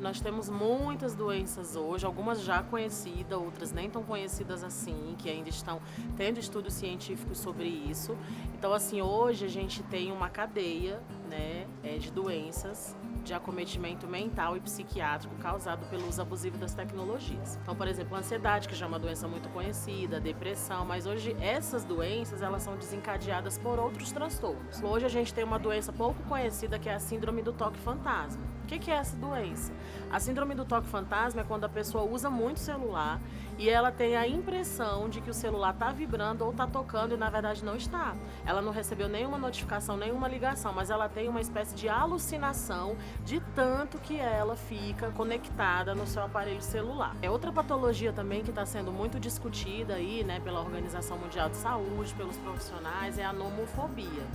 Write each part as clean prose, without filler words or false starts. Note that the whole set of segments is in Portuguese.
nós temos muitas doenças hoje, algumas já conhecidas, outras nem tão conhecidas assim, que ainda estão tendo estudos científicos sobre isso. Então, assim, hoje a gente tem uma cadeia, né, de doenças de acometimento mental e psiquiátrico causado pelo uso abusivo das tecnologias. Então, por exemplo, a ansiedade, que já é uma doença muito conhecida, a depressão, mas hoje essas doenças, elas são desencadeadas por outros transtornos. Hoje a gente tem uma doença pouco conhecida, que é a síndrome do toque fantasma. O que é essa doença? A síndrome do toque fantasma é quando a pessoa usa muito o celular e ela tem a impressão de que o celular está vibrando ou está tocando e na verdade não está. Ela não recebeu nenhuma notificação, nenhuma ligação, mas ela tem uma espécie de alucinação de tanto que ela fica conectada no seu aparelho celular. É outra patologia também que está sendo muito discutida aí, né, pela Organização Mundial de Saúde, pelos profissionais, é a nomofobia.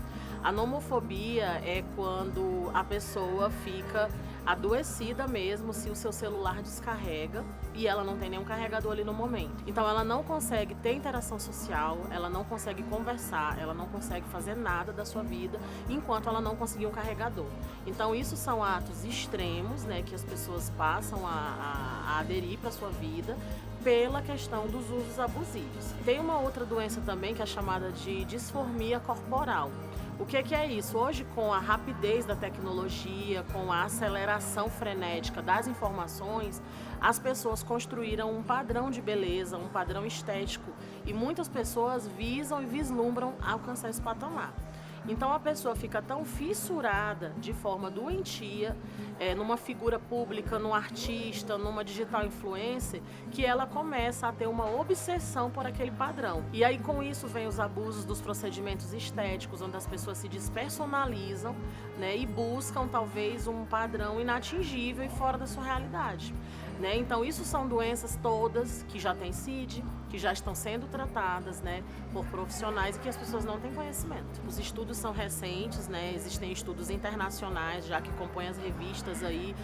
A nomofobia é quando a pessoa fica adoecida mesmo se o seu celular descarrega e ela não tem nenhum carregador ali no momento. Então ela não consegue ter interação social, ela não consegue conversar, ela não consegue fazer nada da sua vida enquanto ela não conseguir um carregador. Então isso são atos extremos, né, que as pessoas passam a aderir para a sua vida pela questão dos usos abusivos. Tem uma outra doença também que é chamada de disformia corporal. O que é isso? Hoje, com a rapidez da tecnologia, com a aceleração frenética das informações, as pessoas construíram um padrão de beleza, um padrão estético, e muitas pessoas visam e vislumbram alcançar esse patamar. Então a pessoa fica tão fissurada de forma doentia numa figura pública, num artista, numa digital influencer, que ela começa a ter uma obsessão por aquele padrão. E aí com isso vem os abusos dos procedimentos estéticos, onde as pessoas se despersonalizam, né, e buscam talvez um padrão inatingível e fora da sua realidade. Né? Então isso são doenças todas que já têm CID, que já estão sendo tratadas, né, por profissionais e que as pessoas não têm conhecimento. Os estudos são recentes, né, existem estudos internacionais já que compõem as revistas aí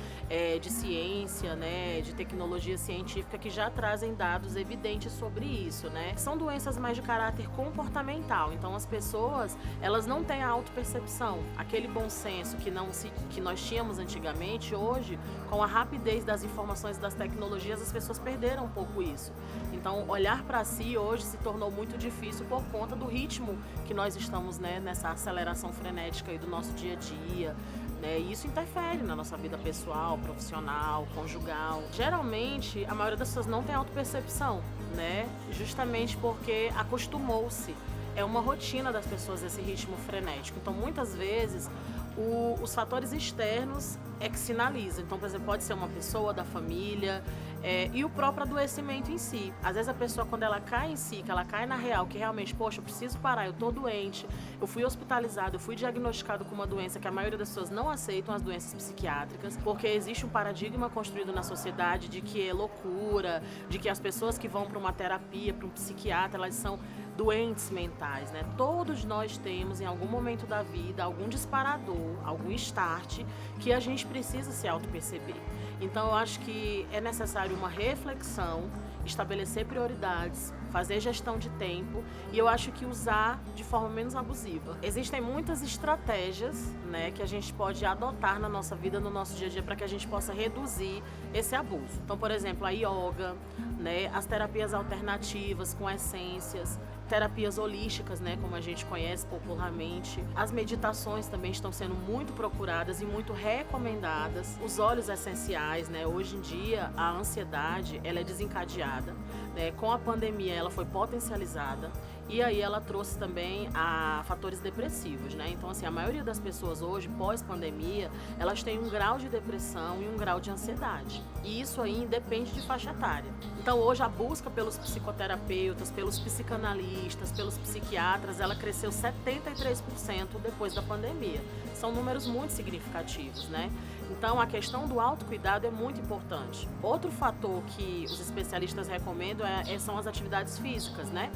de ciência, né, de tecnologia científica, que já trazem dados evidentes sobre isso, né. São doenças mais de caráter comportamental, então as pessoas, elas não têm a autopercepção, aquele bom senso que nós tínhamos antigamente. Hoje, com a rapidez das informações das tecnologias, as pessoas perderam um pouco isso. Então, olhar para si hoje se tornou muito difícil por conta do ritmo que nós estamos, né, nessa aceleração frenética aí do nosso dia a dia. Né? E isso interfere na nossa vida pessoal, profissional, conjugal. Geralmente, a maioria das pessoas não tem autopercepção, né? Justamente porque acostumou-se. É uma rotina das pessoas esse ritmo frenético. Então, muitas vezes, os fatores externos é que sinalizam. Então, por exemplo, pode ser uma pessoa da família e o próprio adoecimento em si. Às vezes a pessoa, quando ela cai em si, que ela cai na real, que realmente, poxa, eu preciso parar, eu tô doente, eu fui hospitalizado, eu fui diagnosticado com uma doença que a maioria das pessoas não aceitam, as doenças psiquiátricas, porque existe um paradigma construído na sociedade de que é loucura, de que as pessoas que vão para uma terapia, para um psiquiatra, elas são doentes mentais, né? Todos nós temos, em algum momento da vida, algum disparador, algum start que a gente precisa se auto-perceber. Então, eu acho que é necessário uma reflexão, estabelecer prioridades, fazer gestão de tempo, e eu acho que usar de forma menos abusiva. Existem muitas estratégias, né, que a gente pode adotar na nossa vida, no nosso dia a dia, para que a gente possa reduzir esse abuso. Então, por exemplo, a yoga, né, as terapias alternativas com essências, terapias holísticas, né, como a gente conhece popularmente. As meditações também estão sendo muito procuradas e muito recomendadas. Os óleos essenciais, né, hoje em dia a ansiedade, ela é desencadeada, né, com a pandemia ela foi potencializada e aí ela trouxe também a fatores depressivos, né? Então, assim, a maioria das pessoas hoje, pós-pandemia, elas têm um grau de depressão e um grau de ansiedade. E isso aí depende de faixa etária. Então, hoje a busca pelos psicoterapeutas, pelos psicanalistas, pelos psiquiatras, ela cresceu 73% depois da pandemia. São números muito significativos, né? Então, a questão do autocuidado é muito importante. Outro fator que os especialistas recomendam são as atividades físicas, né?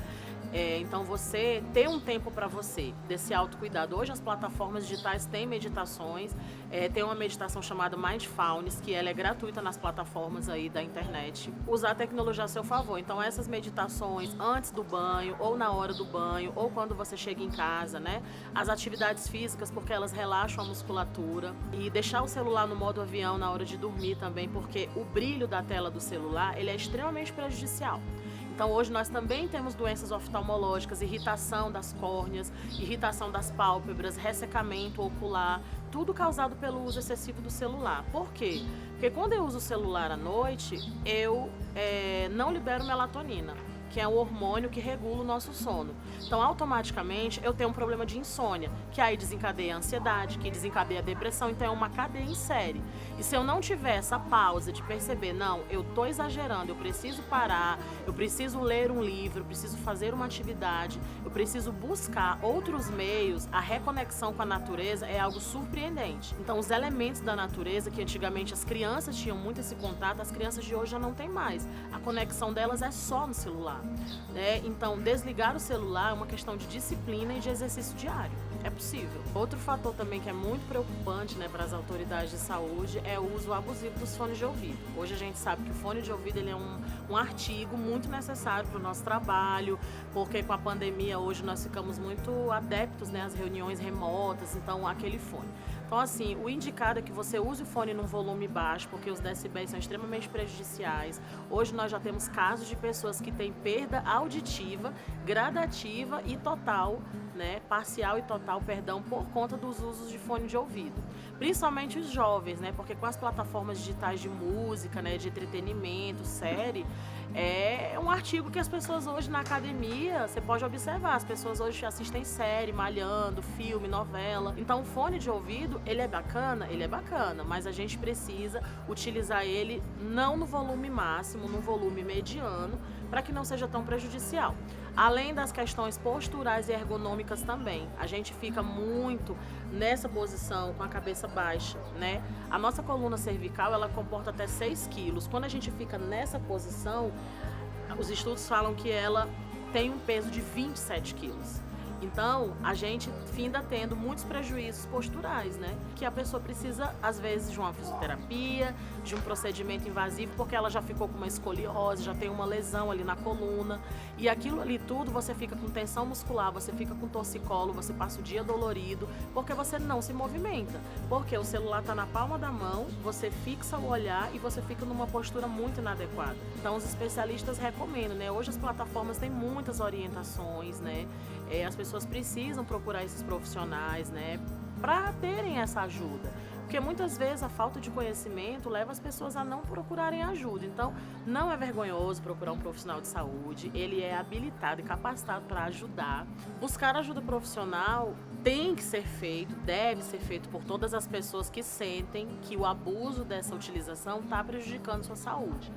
Então você ter um tempo para você, desse autocuidado. Hoje as plataformas digitais têm meditações, tem uma meditação chamada Mindfulness, que ela é gratuita nas plataformas aí da internet. Usar a tecnologia a seu favor. Então essas meditações antes do banho, ou na hora do banho, ou quando você chega em casa, né? As atividades físicas, porque elas relaxam a musculatura. E deixar o celular no modo avião na hora de dormir também, porque o brilho da tela do celular, ele é extremamente prejudicial. Então hoje nós também temos doenças oftalmológicas, irritação das córneas, irritação das pálpebras, ressecamento ocular, tudo causado pelo uso excessivo do celular. Por quê? Porque quando eu uso o celular à noite, eu não libero melatonina, que é um hormônio que regula o nosso sono. Então, automaticamente, eu tenho um problema de insônia, que aí desencadeia a ansiedade, que desencadeia a depressão, então é uma cadeia em série. E se eu não tiver essa pausa de perceber, não, eu tô exagerando, eu preciso parar, eu preciso ler um livro, eu preciso fazer uma atividade, eu preciso buscar outros meios, a reconexão com a natureza é algo surpreendente. Então, os elementos da natureza, que antigamente as crianças tinham muito esse contato, as crianças de hoje já não têm mais. A conexão delas é só no celular. Então, desligar o celular é uma questão de disciplina e de exercício diário. É possível. Outro fator também que é muito preocupante, né, para as autoridades de saúde é o uso abusivo dos fones de ouvido. Hoje a gente sabe que o fone de ouvido ele é um artigo muito necessário para o nosso trabalho, porque com a pandemia hoje nós ficamos muito adeptos, né, às reuniões remotas, então aquele fone. Então, assim, o indicado é que você use o fone num volume baixo, porque os decibéis são extremamente prejudiciais. Hoje nós já temos casos de pessoas que têm perda auditiva, gradativa e total, né, parcial e total, perdão, por conta dos usos de fone de ouvido. Principalmente os jovens, né, porque com as plataformas digitais de música, né, de entretenimento, série, é um artigo que as pessoas hoje na academia, você pode observar, as pessoas hoje assistem série, malhando, filme, novela. Então o fone de ouvido, ele é bacana, mas a gente precisa utilizar ele não no volume máximo, no volume mediano, para que não seja tão prejudicial. Além das questões posturais e ergonômicas também, a gente fica muito nessa posição com a cabeça baixa, né? A nossa coluna cervical, ela comporta até 6 quilos. Quando a gente fica nessa posição, os estudos falam que ela tem um peso de 27 quilos. Então, a gente finda tendo muitos prejuízos posturais, né? Que a pessoa precisa, às vezes, de uma fisioterapia, de um procedimento invasivo, porque ela já ficou com uma escoliose, já tem uma lesão ali na coluna. E aquilo ali tudo, você fica com tensão muscular, você fica com torcicolo, você passa o dia dolorido, porque você não se movimenta. Porque o celular está na palma da mão, você fixa o olhar e você fica numa postura muito inadequada. Então, os especialistas recomendam, né? Hoje as plataformas têm muitas orientações, né? As pessoas precisam procurar esses profissionais, né, para terem essa ajuda. Porque muitas vezes a falta de conhecimento leva as pessoas a não procurarem ajuda. Então, não é vergonhoso procurar um profissional de saúde, ele é habilitado e capacitado para ajudar. Buscar ajuda profissional tem que ser feito, deve ser feito por todas as pessoas que sentem que o abuso dessa utilização está prejudicando sua saúde.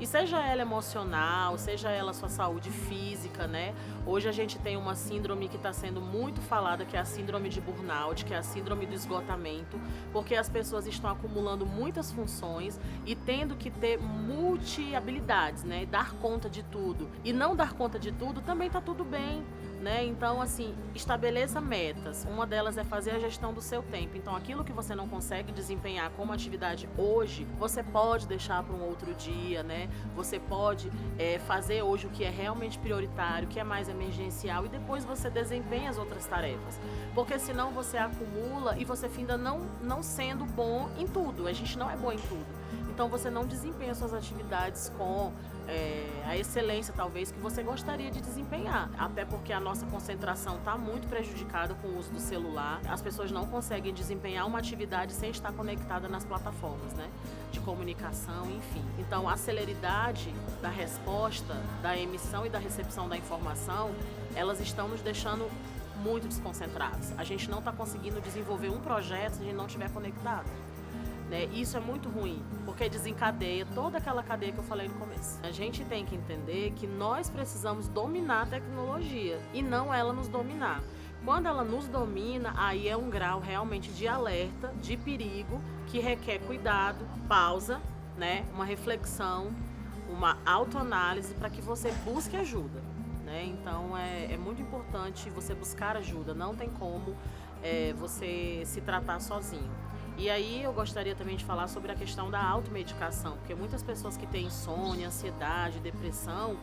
E seja ela emocional, seja ela sua saúde física, né? Hoje a gente tem uma síndrome que está sendo muito falada, que é a síndrome de burnout, que é a síndrome do esgotamento, porque as pessoas estão acumulando muitas funções e tendo que ter multi-habilidades, né? Dar conta de tudo. E não dar conta de tudo também está tudo bem, né? Então, assim, estabeleça metas. Uma delas é fazer a gestão do seu tempo. Então, aquilo que você não consegue desempenhar como atividade hoje, você pode deixar para um outro dia, né? Você pode fazer hoje o que é realmente prioritário, o que é mais emergencial, e depois você desempenha as outras tarefas. Porque senão você acumula e você finda não sendo bom em tudo. A gente não é bom em tudo. Então você não desempenha suas atividades com a excelência, talvez, que você gostaria de desempenhar. Até porque a nossa concentração está muito prejudicada com o uso do celular. As pessoas não conseguem desempenhar uma atividade sem estar conectada nas plataformas, né, de comunicação, enfim. Então, a celeridade da resposta, da emissão e da recepção da informação, elas estão nos deixando muito desconcentrados. A gente não está conseguindo desenvolver um projeto se a gente não estiver conectado. Isso é muito ruim, porque desencadeia toda aquela cadeia que eu falei no começo. A gente tem que entender que nós precisamos dominar a tecnologia e não ela nos dominar. Quando ela nos domina, aí é um grau realmente de alerta, de perigo, que requer cuidado, pausa, né, uma reflexão, uma autoanálise para que você busque ajuda. né? Então é muito importante você buscar ajuda, não tem como você se tratar sozinho. E aí eu gostaria também de falar sobre a questão da automedicação, porque muitas pessoas que têm insônia, ansiedade, depressão,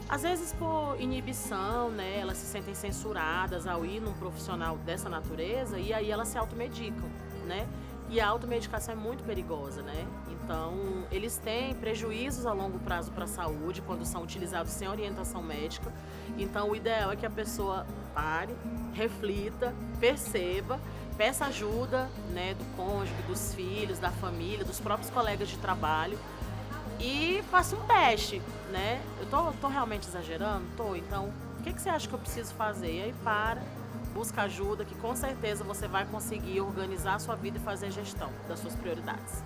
às vezes por inibição, né, elas se sentem censuradas ao ir num profissional dessa natureza e aí elas se automedicam, né? E a automedicação é muito perigosa, né? Então, eles têm prejuízos a longo prazo para a saúde quando são utilizados sem orientação médica. Então, o ideal é que a pessoa pare, reflita, perceba, peça ajuda, né, do cônjuge, dos filhos, da família, dos próprios colegas de trabalho e faça um teste, né? Eu tô realmente exagerando? Tô. Então, o que você acha que eu preciso fazer? E aí para, busca ajuda, que com certeza você vai conseguir organizar a sua vida e fazer gestão das suas prioridades.